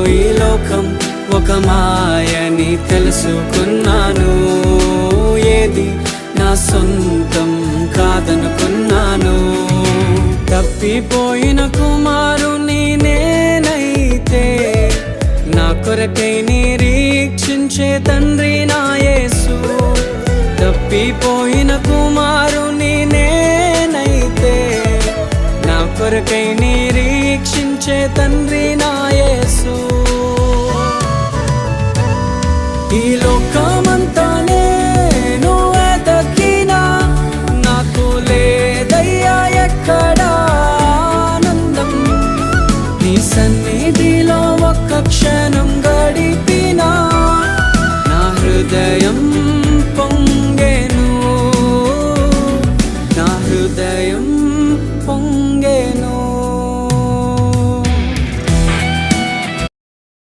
ఈ లోకం ఒక మాయని తెలుసుకున్నాను. ఏది నా సొంతం కాదనుకున్నాను. తప్పిపోయిన కుమారుని నేనైతే నా కొరకై నిరీక్షించే తండ్రి నా యేసు. తప్పిపోయిన కుమారుని నేనైతే నా కొరకై నిరీక్షించే తండ్రి నా యేసు. ఈ లోకమంతా నేను వెతకినా నాకు లేదయ్యా ఎక్కడా ఆనందం. నీ సన్నిధిలో ఒక్క క్షణం గడిపినా నా హృదయం